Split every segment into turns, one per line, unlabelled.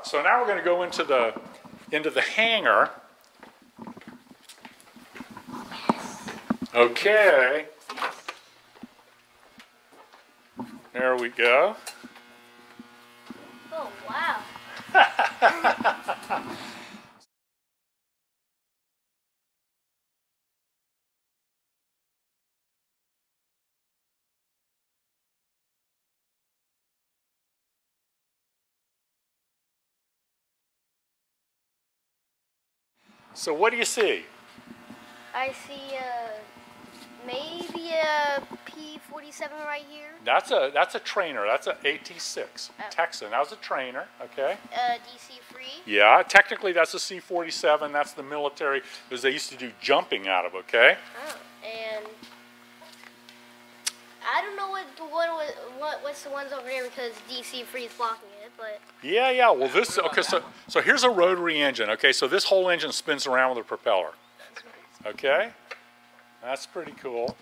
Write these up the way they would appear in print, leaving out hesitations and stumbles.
So now we're going to go into the hangar. Okay. There we go.
Oh, wow.
So what do you see?
I see maybe a P-47 right here.
That's a trainer. That's an AT-6 Texan. That was a trainer. Okay.
DC-3.
Yeah, technically that's a C-47. That's the military, because they used to do jumping out of. Okay.
Oh, and I don't know what's the ones over there because DC-3 is blocking it, but.
Yeah. Well, this okay. So here's a rotary engine. Okay. So this whole engine spins around with a propeller. Okay. That's pretty cool.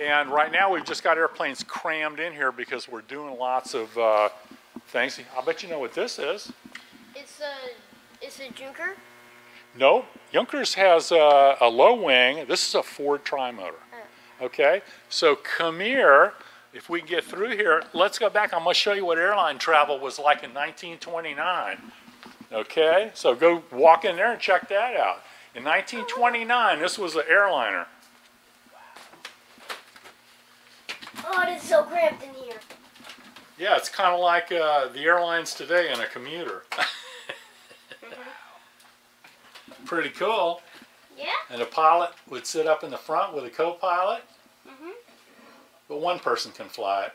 And right now we've just got airplanes crammed in here because we're doing lots of things. I bet you know what this is.
It's a Junker?
No, Junkers has a low wing. This is a Ford trimotor. Oh. Okay, so come here. If we can get through here, let's go back. I'm going to show you what airline travel was like in 1929. Okay, so go walk in there and check that out. In 1929, this was an airliner.
Oh, it is so cramped in here.
Yeah, it's kind of like the airlines today in a commuter. Pretty cool.
Yeah.
And a pilot would sit up in the front with a co-pilot. But one person can fly it.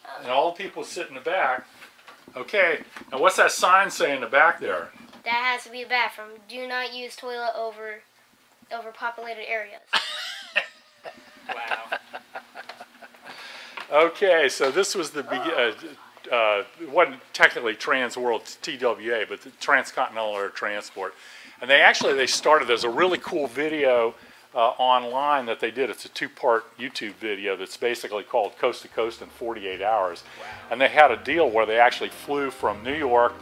Oh. And all the people sit in the back. Okay, now what's that sign say in the back there?
That has to be a bathroom. Do not use toilet over populated areas.
Wow. Okay, so this was the it wasn't technically Trans World TWA, but the Transcontinental Air Transport. And they started, there's a really cool video online that they did. It's a 2-part YouTube video that's basically called Coast to Coast in 48 Hours. Wow. And they had a deal where they actually flew from New York,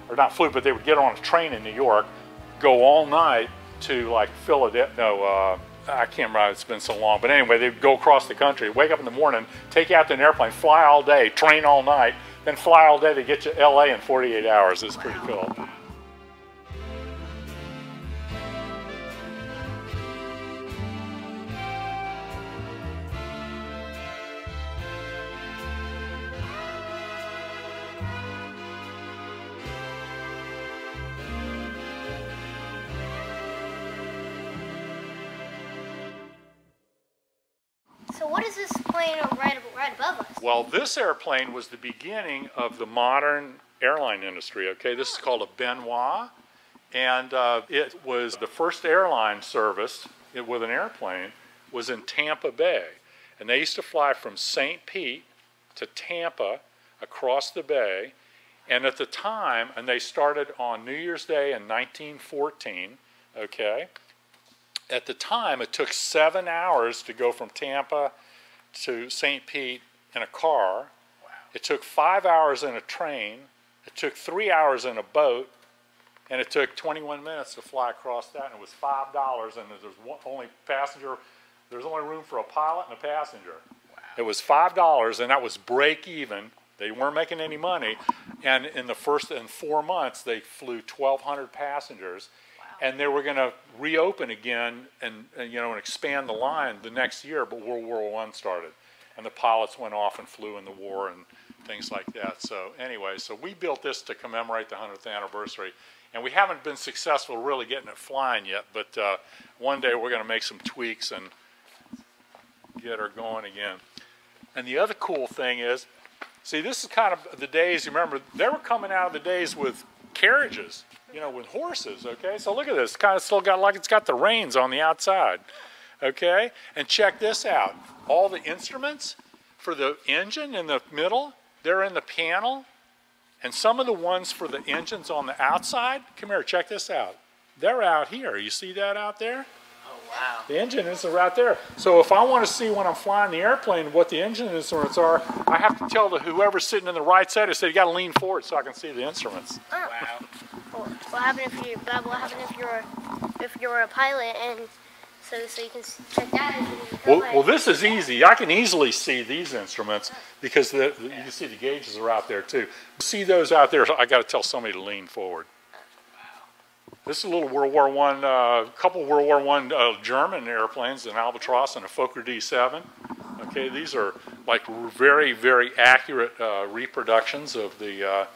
or not flew, but they would get on a train in New York, go all night to like Philadelphia, I can't remember, it's been so long, but anyway, they'd go across the country, wake up in the morning, take you out to an airplane, fly all day, train all night, then fly all day to get you to LA in 48 hours. It's pretty cool.
So what is this plane right above us?
Well, this airplane was the beginning of the modern airline industry, okay? This is called a Benoit, and it was the first airline service with an airplane was in Tampa Bay. And they used to fly from St. Pete to Tampa across the bay. And at the time, and they started on New Year's Day in 1914, okay? At the time, it took 7 hours to go from Tampa to St. Pete in a car. Wow. It took 5 hours in a train. It took 3 hours in a boat. And it took 21 minutes to fly across that. And it was $5. And there's only room for a pilot and a passenger. Wow. It was $5, and that was break even. They weren't making any money. And in 4 months, they flew 1,200 passengers. And they were going to reopen again and expand the line the next year, but World War I started. And the pilots went off and flew in the war and things like that. So anyway, so we built this to commemorate the 100th anniversary. And we haven't been successful really getting it flying yet, but one day we're going to make some tweaks and get her going again. And the other cool thing is, see, this is kind of the days, you remember, they were coming out of the days with carriages. With horses, okay? So look at this. It's kind of still got, like it's got the reins on the outside, okay? And check this out. All the instruments for the engine in the middle, they're in the panel. And some of the ones for the engines on the outside, come here, check this out. They're out here. You see that out there?
Oh, wow.
The engine is right there. So if I want to see when I'm flying the airplane what the engine instruments are, I have to tell whoever's sitting in the right side, I say, you got to lean forward so I can see the instruments.
Wow. What happened if you? But what happened if you're a pilot and so you can check that?
Well, this is easy. I can easily see these instruments because you can see the gauges are out there too. See those out there? I got to tell somebody to lean forward. This is a little World War I, couple World War I German airplanes, an Albatross and a Fokker D7. Okay, these are like very, very accurate reproductions of the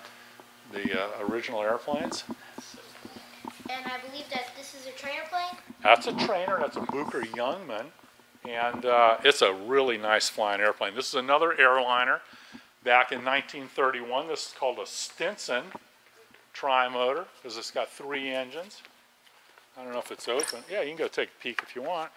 original airplanes.
And I believe that this is a trainer plane?
That's a trainer, that's a Booker Youngman, and it's a really nice flying airplane. This is another airliner back in 1931. This is called a Stinson tri-motor because it's got 3 engines. I don't know if it's open. Yeah, you can go take a peek if you want.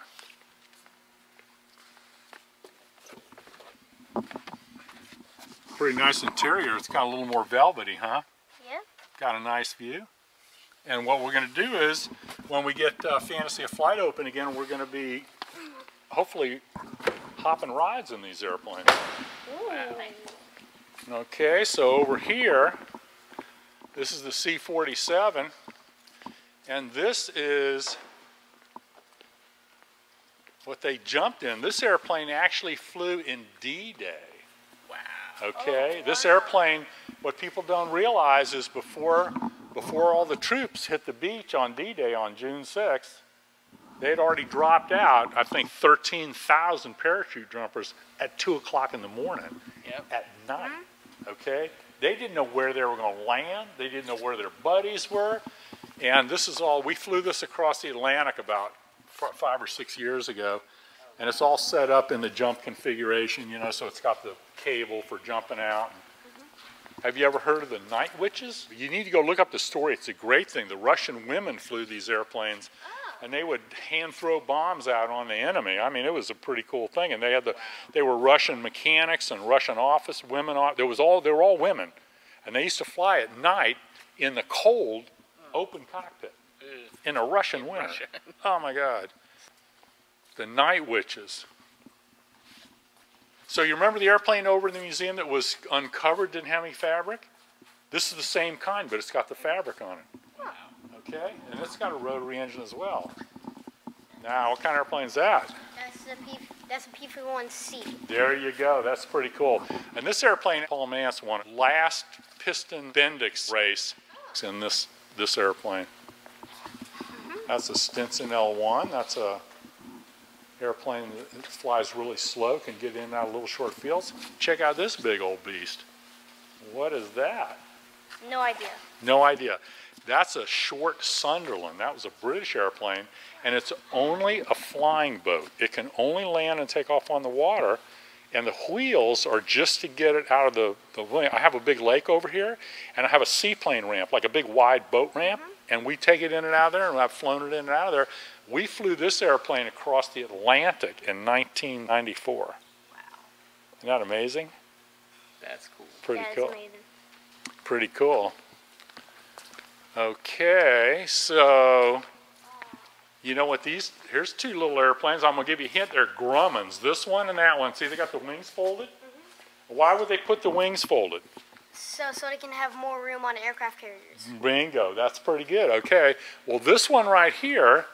Pretty nice interior. It's got a little more velvety, huh?
Yeah.
Got a nice view. And what we're going to do is, when we get Fantasy of Flight open again, we're going to be hopefully hopping rides in these airplanes.
Ooh.
Okay, so over here, this is the C-47, and this is what they jumped in. This airplane actually flew in D-Day. Wow. Okay,
oh, wow.
This airplane, what people don't realize is before all the troops hit the beach on D-Day on June 6th, they'd already dropped out, I think, 13,000 parachute jumpers at 2 o'clock in the morning at night, okay? They didn't know where they were going to land. They didn't know where their buddies were. And this is all, we flew this across the Atlantic about 5 or 6 years ago. And it's all set up in the jump configuration, you know, so it's got the cable for jumping out. Have you ever heard of the Night Witches? You need to go look up the story. It's a great thing. The Russian women flew these airplanes, and they would hand throw bombs out on the enemy. I mean, it was a pretty cool thing. And they were Russian mechanics and Russian office women. They were all women, and they used to fly at night in the cold, open cockpit in a Russian winter. Oh my God, the Night Witches. So you remember the airplane over in the museum that was uncovered, didn't have any fabric? This is the same kind, but it's got the fabric on it. Wow. Okay, and it's got a rotary engine as well. Now, what kind of airplane is that?
That's a P-51C.
There you go. That's pretty cool. And this airplane, Paul Mance won last piston Bendix race in this airplane. That's a Stinson L1. That's a airplane that flies really slow, can get in and out of little short fields. Check out this big old beast. What is that?
No idea.
No idea. That's a short Sunderland. That was a British airplane, and it's only a flying boat. It can only land and take off on the water, and the wheels are just to get it out of the lane. I have a big lake over here, and I have a seaplane ramp, like a big wide boat ramp, and we take it in and out of there, and I've flown it in and out of there. We flew this airplane across the Atlantic in 1994. Wow. Isn't that amazing?
That's cool.
Pretty
That is
cool.
amazing.
Pretty cool. Okay, so you know what here's 2 little airplanes. I'm going to give you a hint. They're Grummins. This one and that one. See, they got the wings folded? Why would they put the wings folded?
So they can have more room on aircraft carriers.
Bingo. That's pretty good. Okay. Well, this one right here,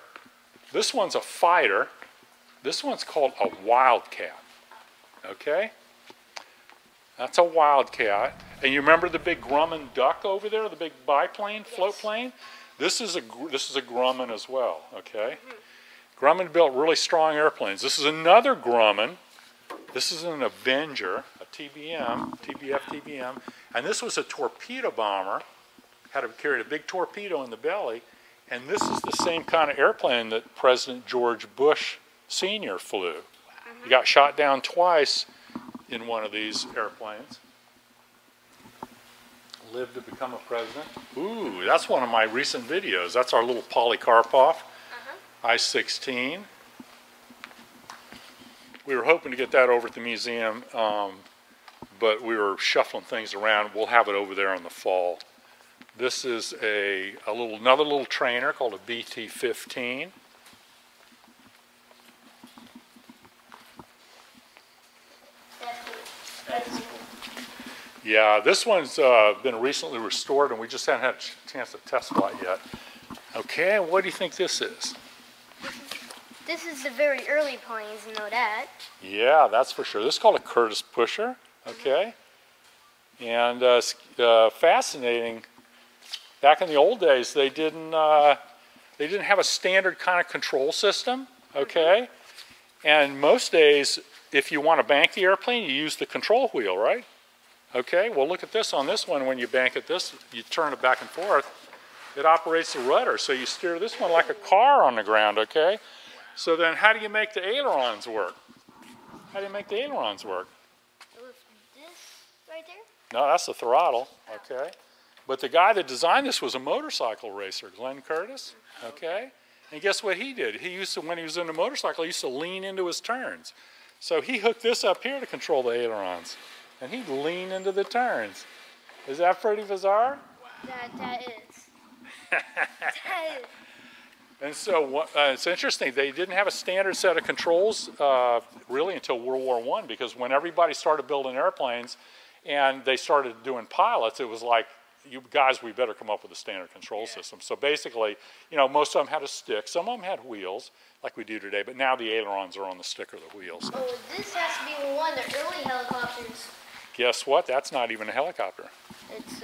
this one's a fighter. This one's called a Wildcat. Okay? That's a Wildcat. And you remember the big Grumman duck over there, the big biplane, float plane? This is a Grumman as well, okay? Grumman built really strong airplanes. This is another Grumman. This is an Avenger, a TBM, TBM. And this was a torpedo bomber. Carried a big torpedo in the belly. And this is the same kind of airplane that President George Bush Sr. flew. He got shot down twice in one of these airplanes. Lived to become a president. Ooh, that's one of my recent videos. That's our little Polycarpov, I-16. We were hoping to get that over at the museum, but we were shuffling things around. We'll have it over there in the fall. This is another little trainer called a BT-15. Yeah, this one's been recently restored, and we just haven't had a chance to test flight yet. Okay, what do you think this is?
This is the very early planes, you know that.
Yeah, that's for sure. This is called a Curtiss pusher, okay? And fascinating. Back in the old days, they didn't have a standard kind of control system, okay? And most days, if you want to bank the airplane, you use the control wheel, right? Okay, well look at this. On this one, when you bank it you turn it back and forth, it operates the rudder. So you steer this one like a car on the ground, okay? So then how do you make the ailerons work? How do you make the ailerons work?
With this right there?
No, that's the throttle, okay? But the guy that designed this was a motorcycle racer, Glenn Curtiss, okay? And guess what he did? He used to, when he was in a motorcycle, he used to lean into his turns. So he hooked this up here to control the ailerons. And he'd lean into the turns. Is that pretty bizarre?
That is. That is.
And so it's interesting. They didn't have a standard set of controls really until World War I, because when everybody started building airplanes and they started doing pilots, it was like, you guys, we better come up with a standard control system. So basically, you know, most of them had a stick. Some of them had wheels, like we do today, but now the ailerons are on the stick or the wheels.
Oh, this has to be one of the early helicopters.
Guess what? That's not even a helicopter.
It's,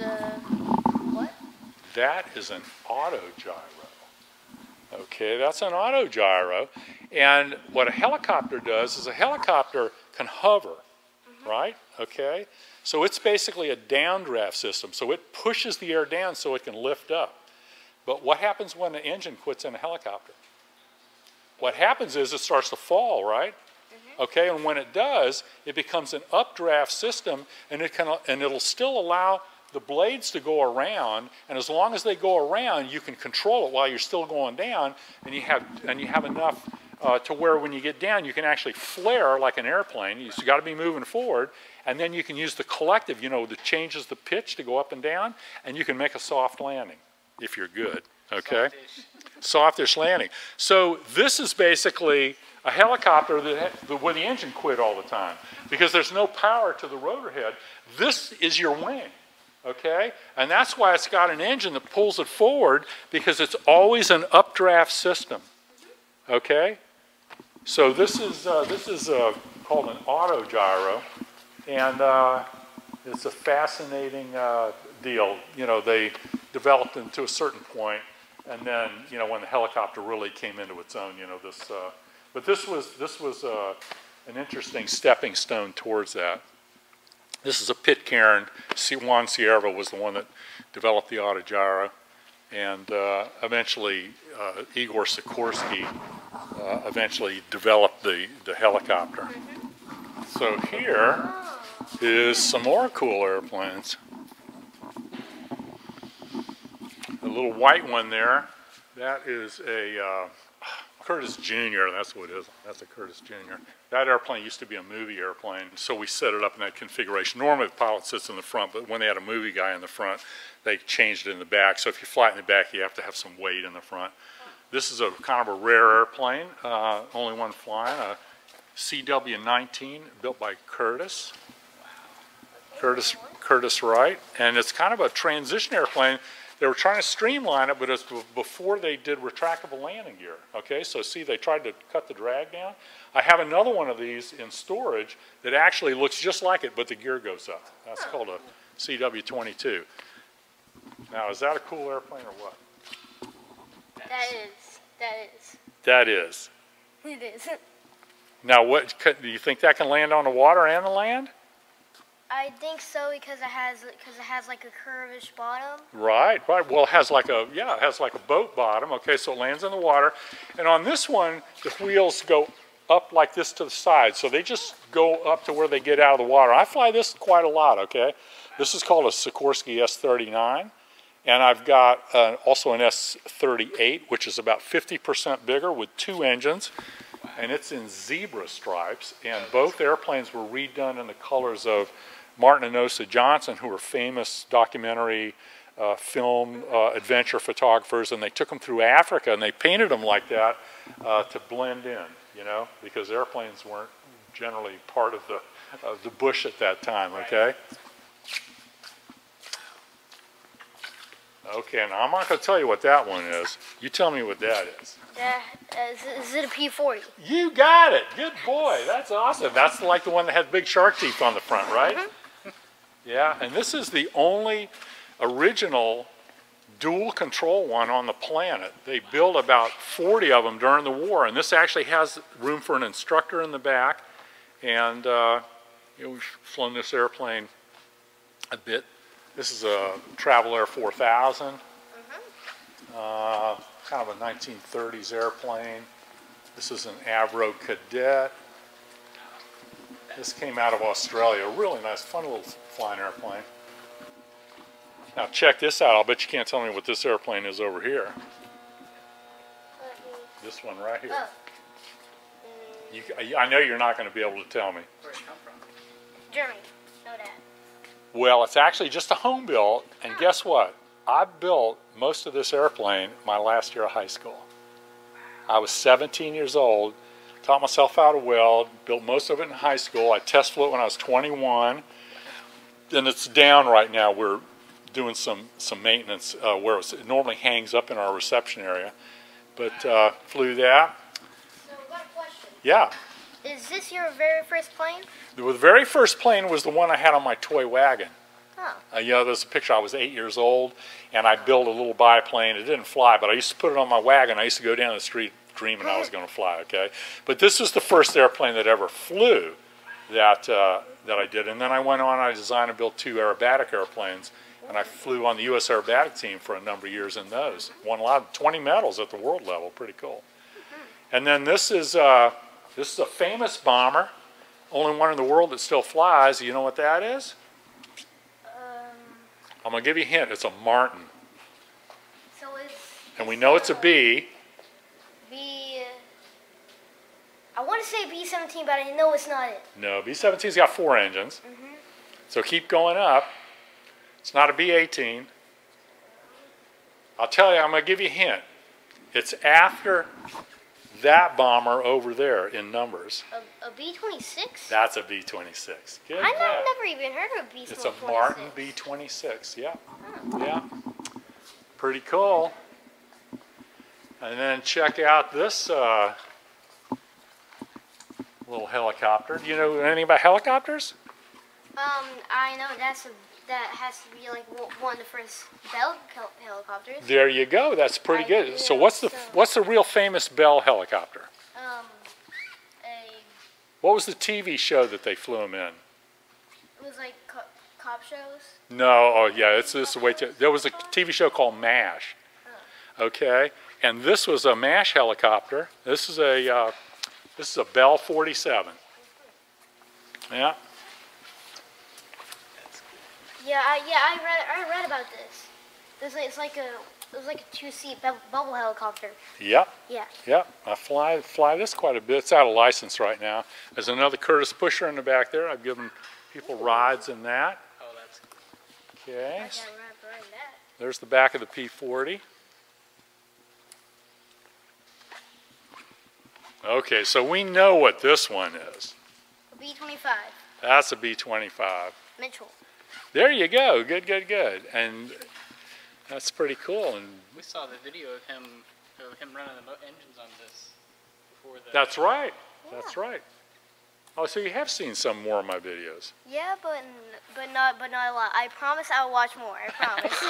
what?
That is an autogyro. Okay, that's an autogyro. And what a helicopter does is a helicopter can hover, right? Okay? So it's basically a downdraft system. So it pushes the air down so it can lift up. But what happens when the engine quits in a helicopter? What happens is it starts to fall, right? Okay, and when it does, it becomes an updraft system, and it'll still allow the blades to go around, and as long as they go around, you can control it while you're still going down, and you have enough to where when you get down, you can actually flare like an airplane. You've got to be moving forward, and then you can use the collective, you know, that changes the pitch to go up and down, and you can make a soft landing if you're good. Okay, softish landing. So this is basically a helicopter where the engine quit all the time because there's no power to the rotor head. This is your wing, okay? And that's why it's got an engine that pulls it forward, because it's always an updraft system, okay? So this is called an autogyro, and it's a fascinating deal. You know, they developed them to a certain point, and then, you know, when the helicopter really came into its own, you know, but this was an interesting stepping stone towards that. This is a Pitcairn. Juan Sierra was the one that developed the autogyro, and eventually Igor Sikorsky eventually developed the helicopter. So here is some more cool airplanes. A little white one there, that is a Curtiss Jr., that's what it is. That's a Curtiss Jr. That airplane used to be a movie airplane, so we set it up in that configuration. Normally the pilot sits in the front, but when they had a movie guy in the front, they changed it in the back. So if you fly it in the back, you have to have some weight in the front. This is a kind of a rare airplane, only one flying, a CW-19 built by Curtiss. Curtiss Wright, and it's kind of a transition airplane. They were trying to streamline it, but it's before they did retractable landing gear. Okay, so see, they tried to cut the drag down. I have another one of these in storage that actually looks just like it, but the gear goes up. That's called a CW-22. Now, is that a cool airplane or what?
That is.
That is.
It is.
Now, what do you think that can land on the water and the land?
I think so, because it has like a curvish bottom.
Right. Well, it has like a boat bottom. Okay, so it lands in the water, and on this one, the wheels go up like this to the side, so they just go up to where they get out of the water. I fly this quite a lot. Okay, this is called a Sikorsky S-39, and I've got also an S-38, which is about 50% bigger with 2 engines, and it's in zebra stripes. And both airplanes were redone in the colors of Martin and Osa Johnson, who were famous documentary film adventure photographers, and they took them through Africa and they painted them like that to blend in, you know, because airplanes weren't generally part of the bush at that time, okay? Okay, now I'm not going to tell you what that one is. You tell me what that is.
Is it a P40?
You got it. Good boy. That's awesome. That's like the one that has big shark teeth on the front, right? Mm-hmm. Yeah, and this is the only original dual control one on the planet. They built about 40 of them during the war, and this actually has room for an instructor in the back. And we've flown this airplane a bit. This is a Travel Air 4000, kind of a 1930s airplane. This is an Avro Cadet. This came out of Australia. Really nice, fun little flying airplane. Now check this out. I'll bet you can't tell me what this airplane is over here. This one right here. I know you're not going to be able to tell me.
Where'd it come from? Germany. Know that.
Well, it's actually just a home built, and guess what? I built most of this airplane my last year of high school. I was 17 years old, taught myself how to weld, built most of it in high school. I test flew it when I was 21, and it's down right now. We're doing some maintenance where it normally hangs up in our reception area, but flew that.
So, got a question.
Yeah.
Is this your very first plane?
The very first plane was the one I had on my toy wagon.
Oh.
There's a picture. I was 8 years old, and I built a little biplane. It didn't fly, but I used to put it on my wagon. I used to go down the street dreaming I was going to fly, okay? But this was the first airplane that ever flew that I did. And then I went on, I designed and built 2 aerobatic airplanes, and I flew on the U.S. aerobatic team for a number of years in those. Won a lot of 20 medals at the world level. Pretty cool. And then this is a famous bomber, only one in the world that still flies. You know what that is? I'm going to give you a hint. It's a Martin.
So
and we know it's a B.
I want to say B-17, but I know it's not it.
No, B-17's got 4 engines. So keep going up. It's not a B-18. I'll tell you, I'm going to give you a hint. It's after that bomber over there in numbers.
A B-26?
That's a B-26. Good.
I've never even heard of a B-26.
It's a Martin B-26, yeah. Yeah. Pretty cool. And then check out this little helicopter. Do you know anything about helicopters?
I know that has to be like one of the first Bell helicopters.
There you go. That's pretty good. So what's the real famous Bell helicopter? What was the TV show that they flew them in?
It was like cop shows.
No. Oh yeah. This way. There was a TV show called MASH. Okay. And this was a MASH helicopter. This is a Bell 47. Yeah.
Yeah, I read about this. It was like a 2-seat bubble helicopter.
Yep.
Yeah.
Yep. I fly this quite a bit. It's out of license right now. There's another Curtis Pusher in the back there. I've given people rides in that.
Oh, that's cool.
Okay.
I got ride that.
There's the back of the P40. Okay, so we know what this one is.
A B-25.
That's a B-25.
Mitchell.
There you go. Good, good, good. And that's pretty cool. And
we saw the video of him running the engines on this before the.
That's right.
Yeah.
That's right. Oh, so you have seen some more of my videos.
Yeah, but not a lot. I promise I'll watch more. I promise.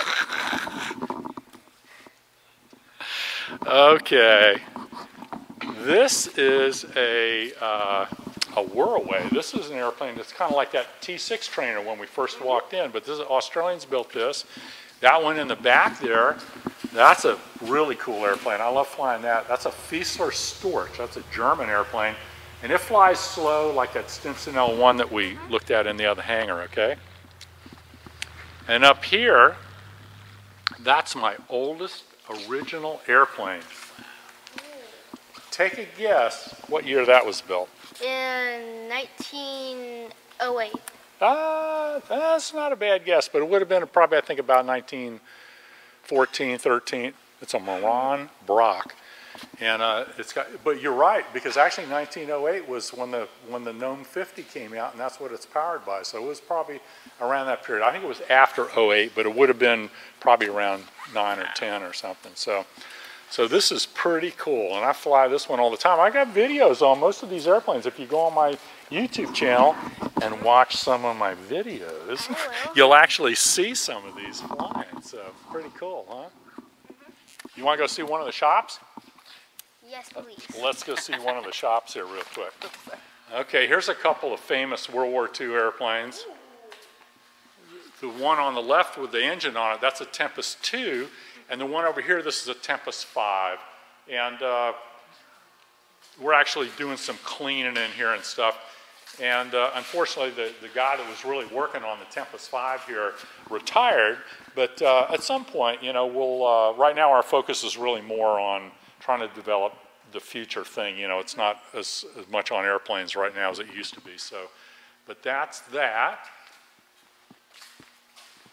Okay. This is a Whirlaway. This is an airplane that's kind of like that T6 trainer when we first walked in, but Australians built this. That one in the back there, that's a really cool airplane. I love flying that. That's a Fiesler Storch. That's a German airplane. And it flies slow like that Stimson L1 that we looked at in the other hangar, okay? And up here, that's my oldest original airplane. Take a guess what year that was built.
In 1908.
That's not a bad guess, but it would have been probably, I think, about 1914, 13. It's a Moran Brock. And it's got, but you're right, because actually 1908 was when the Gnome 50 came out, and that's what it's powered by. So it was probably around that period. I think it was after '08, but it would have been probably around 9 or 10 or something. So this is pretty cool, and I fly this one all the time. I got videos on most of these airplanes. If you go on my YouTube channel and watch some of my videos, you'll actually see some of these flying. So pretty cool, huh? You want to go see one of the shops?
Yes, please.
Let's go see one of the shops here real quick. Okay, here's a couple of famous World War II airplanes. The one on the left with the engine on it, that's a Tempest 2. And the one over here, this is a Tempest 5. And we're actually doing some cleaning in here and stuff. And unfortunately, the guy that was really working on the Tempest 5 here retired. But at some point, you know, we'll, right now our focus is really more on trying to develop the future thing. You know, it's not as much on airplanes right now as it used to be. So, but that's that.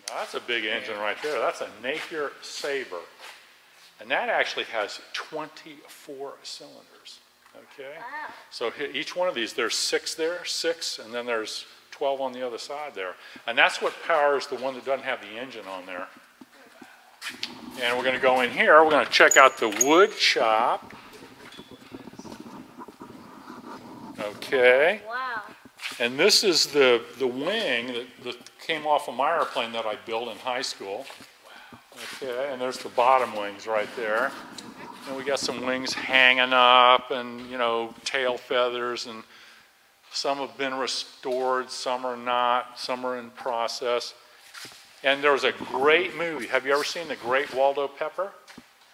Now, that's a big engine right there. That's a Napier Sabre. And that actually has 24 cylinders. Okay?
Wow.
So each one of these, there's 6 there, 6, and then there's 12 on the other side there. And that's what powers the one that doesn't have the engine on there. And we're going to go in here. We're going to check out the wood shop. Okay.
Wow.
And this is the wing that came off of my airplane that I built in high school. Okay, and there's the bottom wings right there. And we got some wings hanging up and, you know, tail feathers, and some have been restored, some are not, some are in process. And there was a great movie. Have you ever seen The Great Waldo Pepper?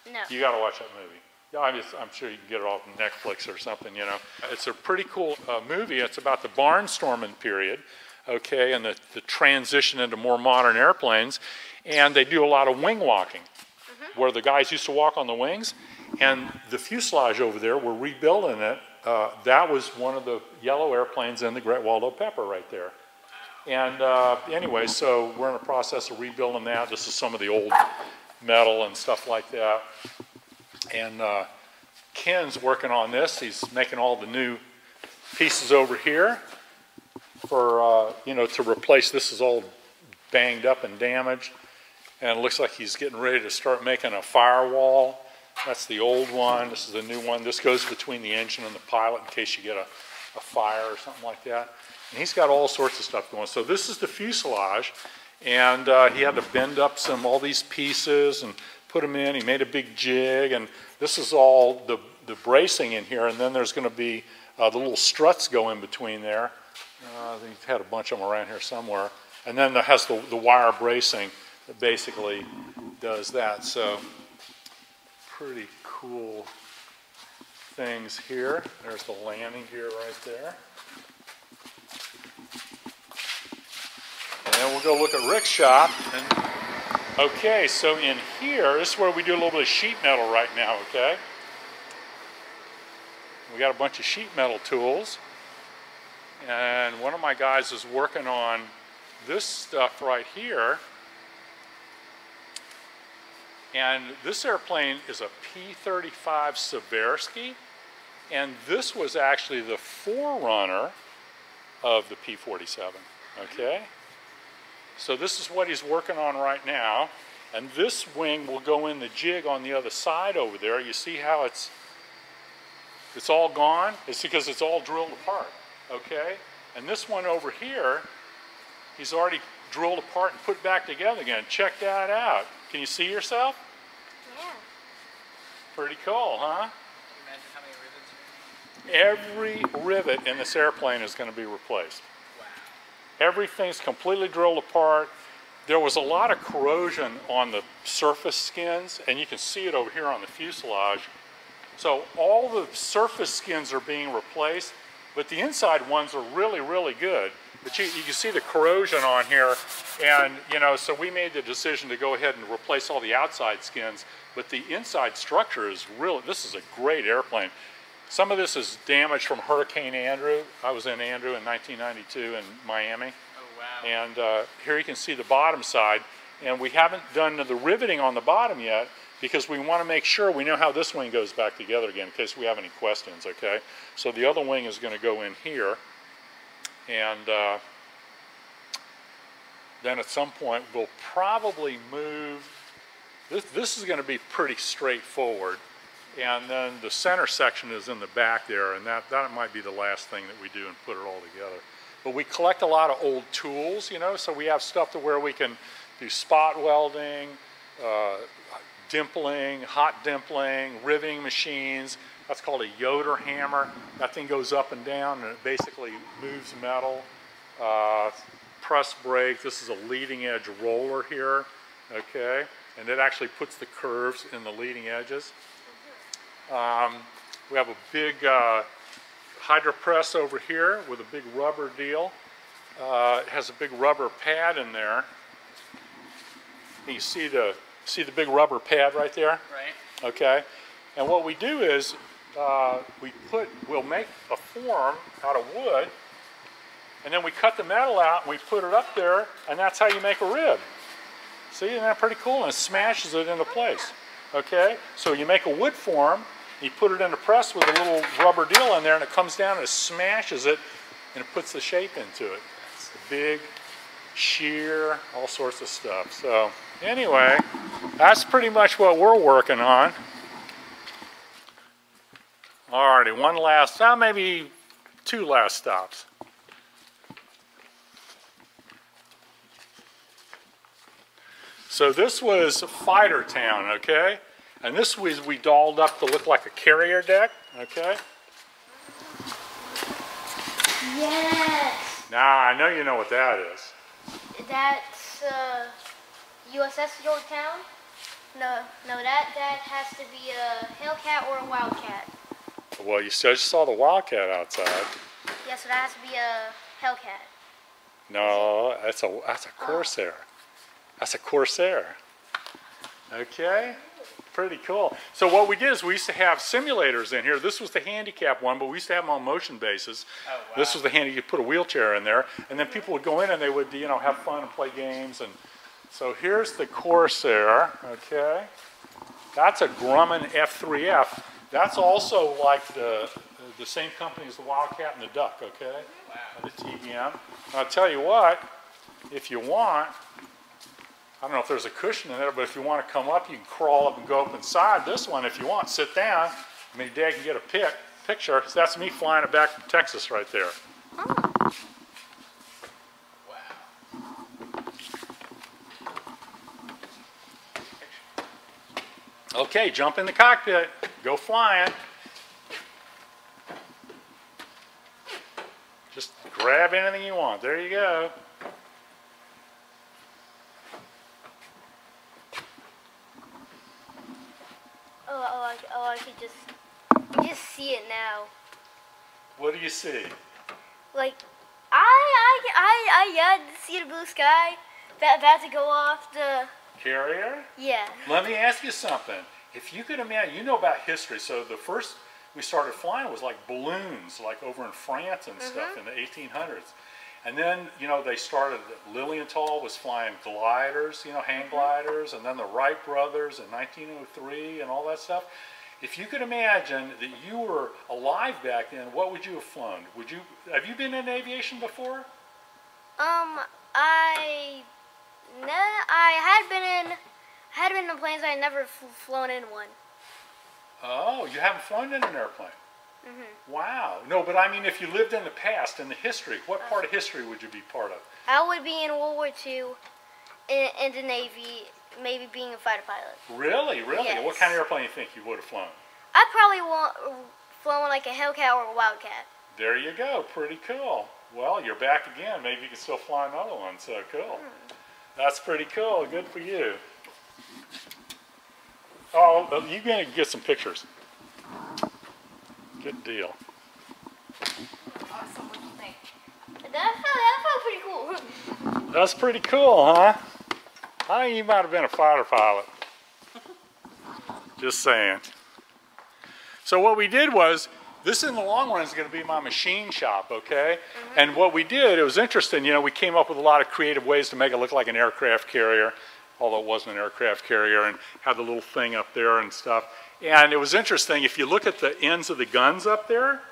No.
You got to watch that movie. Yeah, I'm sure you can get it off Netflix or something, you know. It's a pretty cool movie. It's about the barnstorming period, okay, and the transition into more modern airplanes. And they do a lot of wing walking, where the guys used to walk on the wings. And the fuselage over there, we're rebuilding it. That was one of the yellow airplanes in the Great Waldo Pepper right there. And anyway, so we're in the process of rebuilding that. This is some of the old metal and stuff like that. And Ken's working on this. He's making all the new pieces over here for, you know, to replace. This is all banged up and damaged. And it looks like he's getting ready to start making a firewall. That's the old one. This is the new one. This goes between the engine and the pilot in case you get a fire or something like that. And he's got all sorts of stuff going. So this is the fuselage. And he had to bend up all these pieces and put them in. He made a big jig. And this is all the bracing in here. And then there's going to be the little struts go in between there. I think he's had a bunch of them around here somewhere. And then it has the wire bracing that basically does that. So pretty cool things here. There's the landing gear right there. And then we'll go look at Rick's shop. And, okay, so in here, this is where we do a little bit of sheet metal right now, okay? We got a bunch of sheet metal tools. And one of my guys is working on this stuff right here. And this airplane is a P-35 Seversky, and this was actually the forerunner of the P-47, okay? So this is what he's working on right now, and this wing will go in the jig on the other side over there. You see how it's all gone? It's because it's all drilled apart, okay? And this one over here, he's already drilled apart and put back together again. Check that out. Can you see yourself?
Yeah.
Pretty cool, huh?
Can you imagine how many rivets are in here?
Every rivet in this airplane is going to be replaced.
Wow.
Everything's completely drilled apart. There was a lot of corrosion on the surface skins, and you can see it over here on the fuselage. So all the surface skins are being replaced, but the inside ones are really, really good. But you can see the corrosion on here, and you know, so we made the decision to go ahead and replace all the outside skins, but the inside structure is really, this is a great airplane. Some of this is damaged from Hurricane Andrew. I was in Andrew in 1992 in Miami.
Oh, wow.
And here you can see the bottom side, and we haven't done the riveting on the bottom yet, because we want to make sure we know how this wing goes back together again in case we have any questions, okay? So the other wing is going to go in here, and then at some point we'll probably move, this is going to be pretty straightforward, and then the center section is in the back there, and that might be the last thing that we do and put it all together. But we collect a lot of old tools, you know, so we have stuff to where we can do spot welding, dimpling, hot dimpling, riveting machines. That's called a Yoder hammer. That thing goes up and down and it basically moves metal. Press brake, this is a leading edge roller here, okay? And it actually puts the curves in the leading edges. We have a big hydro press over here with a big rubber deal. It has a big rubber pad in there. You see the big rubber pad right there?
Right.
Okay. And what we do is we'll make a form out of wood, and then we cut the metal out and we put it up there, and that's how you make a rib. See, isn't that pretty cool? And it smashes it into place. Okay? So you make a wood form, you put it in the press with a little rubber deal in there, and it comes down and it smashes it, and it puts the shape into it. It's big, shear, all sorts of stuff. So anyway, that's pretty much what we're working on. Alrighty, one last, maybe two last stops. So this was Fighter Town, okay? And this was, we dolled up to look like a carrier deck, okay?
Yes.
Now, I know you know what that is.
That's USS Yorktown. No, that has to be a Hellcat or a Wildcat.
Well, you just saw the Wildcat outside.
Yes, so that has to be a Hellcat.
No, that's a Corsair. That's a Corsair. Okay, pretty cool. So what we did is we used to have simulators in here. This was the handicap one, but we used to have them on motion bases. Oh, wow. This was the handy, you put a wheelchair in there, and then people would go in and they would, you know, have fun and play games. And so here's the Corsair, okay? That's a Grumman F3F. That's also like the same company as the Wildcat and the Duck, okay? Wow. The TBM. And I'll tell you what, if you want, I don't know if there's a cushion in there, but if you want to come up, you can crawl up and go up inside this one if you want. Sit down. I mean, Dad can get a picture. So that's me flying it back from Texas right there.
Oh.
Wow.
Okay, jump in the cockpit. Go flying. Just grab anything you want. There you go.
I could just see it now.
What do you see?
Like, I see the blue sky. About to go off the
Carrier?
Yeah.
Let me ask you something. If you could imagine, you know about history, so the first we started flying was like balloons, like over in France and stuff in the 1800s. And then, you know, they started, Lilienthal was flying gliders, you know, hang gliders, and then the Wright brothers in 1903 and all that stuff. If you could imagine that you were alive back then, what would you have flown? Have you been in aviation before?
I had been in planes. I had never flown in one.
Oh, you haven't flown in an airplane? Wow. No, but I mean, if you lived in the past, in the history, what part of history would you be part of?
I would be in World War II, in the Navy, maybe being a fighter pilot.
Really? Really?
Yes.
What kind of airplane do you think you would have flown?
I'd probably flown like a Hellcat or a Wildcat.
There you go. Pretty cool. Well, you're back again. Maybe you can still fly another one. So cool. That's pretty cool. Good for you. Oh, you're going to get some pictures. Good deal.
Awesome. What do you think? That felt pretty cool.
That's pretty cool, huh? I think you might have been a fighter pilot. Just saying. So what we did was, this in the long run is going to be my machine shop, okay? And what we did, it was interesting, you know, we came up with a lot of creative ways to make it look like an aircraft carrier. although it wasn't an aircraft carrier, and had the little thing up there and stuff. And it was interesting, if you look at the ends of the guns up there,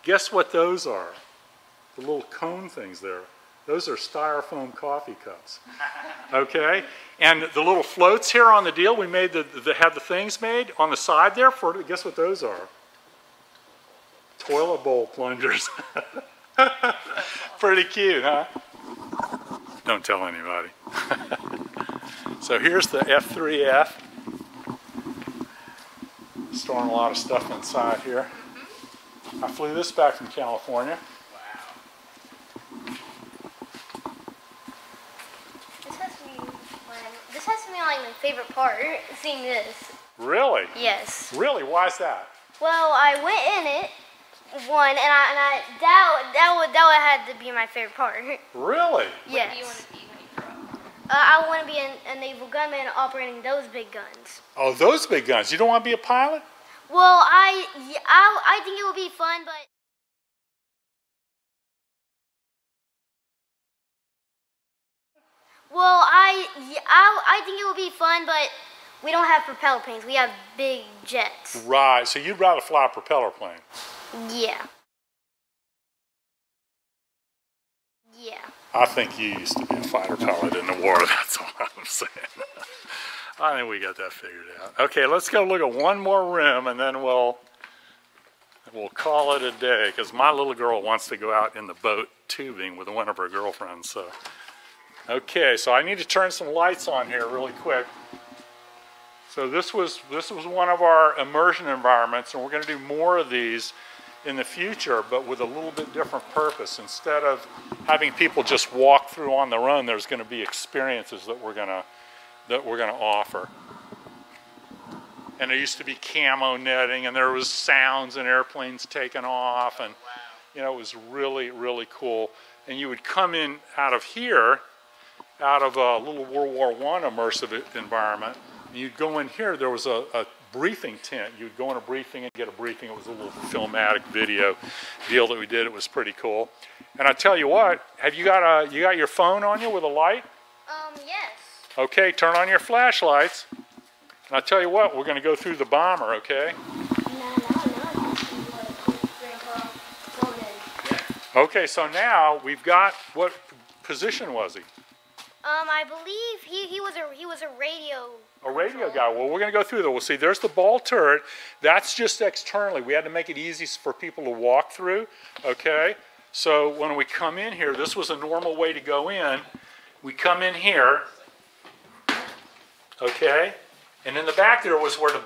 guess what those are? The little cone things there. Those are styrofoam coffee cups. Okay? And the little floats here on the deal, we made had the things made on the side there for, guess what those are? Toilet bowl plungers. Pretty cute, huh? Don't tell anybody. So here's the F3F. Storing a lot of stuff inside here. I flew this back from California.
This has to be like my favorite part, seeing this.
Really?
Yes.
Really? Why is that?
Well, I went in it, and that had to be my favorite part.
Really?
Yes.
What do you want to be when you grow up?
I want to be a naval gunman operating those big guns.
Oh, those big guns. You don't want to be a pilot?
Well, I think it would be fun, but I think it would be fun, but we don't have propeller planes. We have big jets.
Right. So you'd rather fly a propeller plane?
Yeah. Yeah.
I think you used to be a fighter pilot in the war. That's all I'm saying. I think we got that figured out. Okay, let's go look at one more room, and then we'll call it a day, because my little girl wants to go out in the boat tubing with one of her girlfriends. So, okay, so I need to turn some lights on here really quick. So this was one of our immersion environments, and we're going to do more of these in the future, but with a little bit different purpose. Instead of having people just walk through on their own, there's going to be experiences that we're going to offer. And there used to be camo netting, and there was sounds and airplanes taking off, and you know, it was really, really cool. And you would come in out of here, out of a little World War I immersive environment, and you'd go in here. There was a briefing tent. You'd go in a briefing and get a briefing. It was a little filmatic video deal that we did. It was pretty cool. And I tell you what, have you got your phone on you with a light?
Yes.
Okay, turn on your flashlights. And I'll tell you what, we're going to go through the bomber, okay? Okay, so now we've got, what position was he?
I believe he was a radio.
A radio guy. Well, we're going to go through there. We'll see. There's the ball turret. That's just externally. We had to make it easy for people to walk through. Okay. So when we come in here, this was a normal way to go in. We come in here. Okay. And in the back there was where the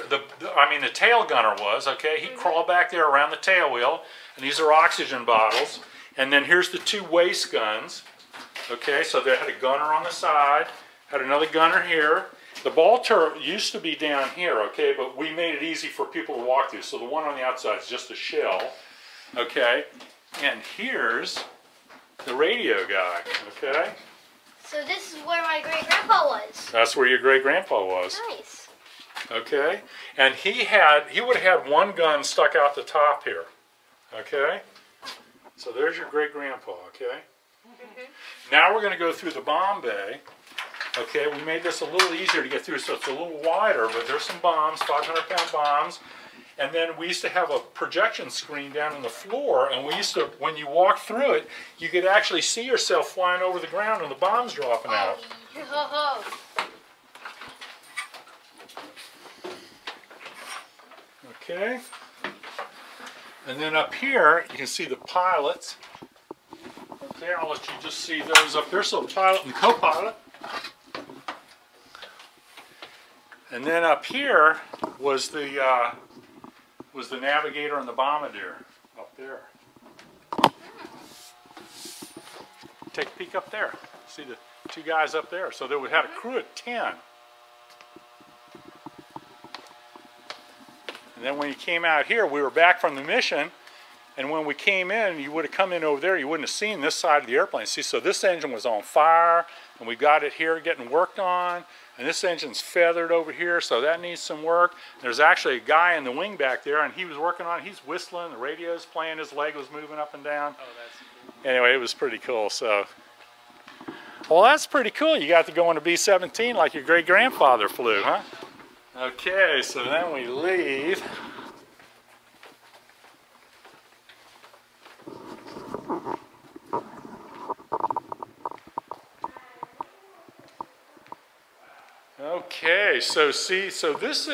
the tail gunner was. Okay. He'd crawl back there around the tail wheel. And these are oxygen bottles. And then here's the two waist guns. Okay, so they had a gunner on the side, had another gunner here. The ball turret used to be down here, okay, but we made it easy for people to walk through. So the one on the outside is just a shell, okay? And here's the radio guy, okay?
So this is where my great-grandpa was.
That's where your great-grandpa was.
Nice.
Okay, and he would have had one gun stuck out the top here, okay? So there's your great-grandpa, okay? Now we're going to go through the bomb bay. Okay, we made this a little easier to get through, so it's a little wider, but there's some bombs, 500-pound bombs. And then we used to have a projection screen down on the floor, and we used to, when you walked through it, you could actually see yourself flying over the ground and the bombs dropping out. Okay. And then up here, you can see the pilots. Okay, I'll let you just see those up there. So the pilot and co-pilot. And then up here was the navigator and the bombardier up there. Take a peek up there. See the two guys up there. So we had a crew of 10. And then when you came out here, we were back from the mission. And when we came in, you would have come in over there, you wouldn't have seen this side of the airplane. See, so this engine was on fire, and we got it here getting worked on. And this engine's feathered over here, so that needs some work. There's actually a guy in the wing back there, and he was working on it. He's whistling, the radio's playing, his leg was moving up and down.
Oh, that's cool.
Anyway, it was pretty cool. So, Well, that's pretty cool. You got to go on a B-17 like your great-grandfather flew, huh? Okay, so then we leave. Okay, so see, so this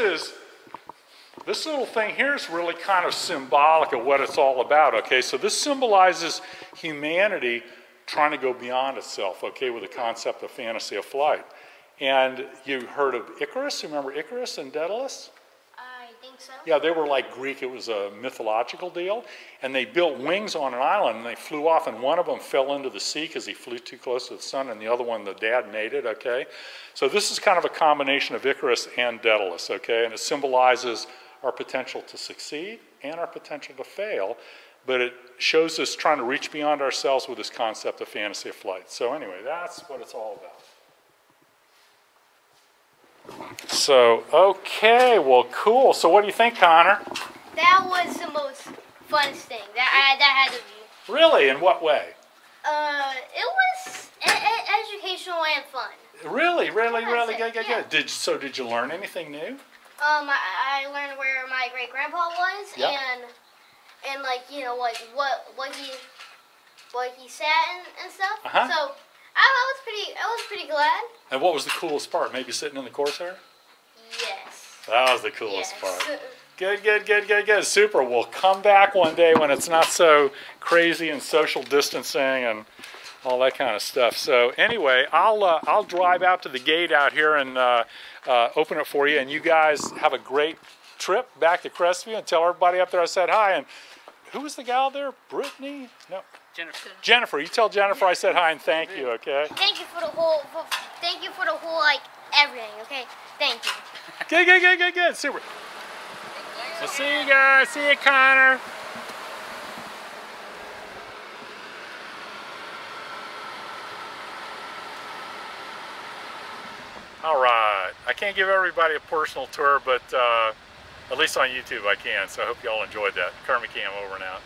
little thing here is really kind of symbolic of what it's all about, okay? So this symbolizes humanity trying to go beyond itself, okay, with the concept of fantasy of flight. And you heard of Icarus? Remember Icarus and Daedalus?
I think so.
Yeah, they were like Greek. It was a mythological deal. And they built wings on an island, and they flew off, and one of them fell into the sea because he flew too close to the sun, and the other one, the dad mated, okay? So this is kind of a combination of Icarus and Daedalus, okay? And it symbolizes our potential to succeed and our potential to fail, but it shows us trying to reach beyond ourselves with this concept of fantasy of flight. So anyway, that's what it's all about. So, okay, well, cool. So what do you think, Connor?
That was the most funnest thing. That had to be.
Really? In what way?
It was educational and fun.
Really?
Yeah.
Good. Did you learn anything new?
I learned where my great grandpa was,
yep.
and like what he sat and stuff.
Uh-huh.
So I was pretty glad.
And what was the coolest part? Maybe sitting in the Corsair?
Yes.
That was the coolest
Yes.
part. Good. Super. We'll come back one day when it's not so crazy and social distancing and all that kind of stuff. So anyway, I'll drive out to the gate out here and open it for you. And you guys have a great trip back to Crestview and tell everybody up there I said hi. And who was the gal there? Brittany? No. Jennifer. You tell Jennifer I said hi and thank you, okay?
Thank you for the whole, like, everything, okay? Thank you.
Good. Super. We'll see you guys. See you, Connor. All right. I can't give everybody a personal tour, but at least on YouTube I can. So I hope y'all enjoyed that. Kermie Cam over and out.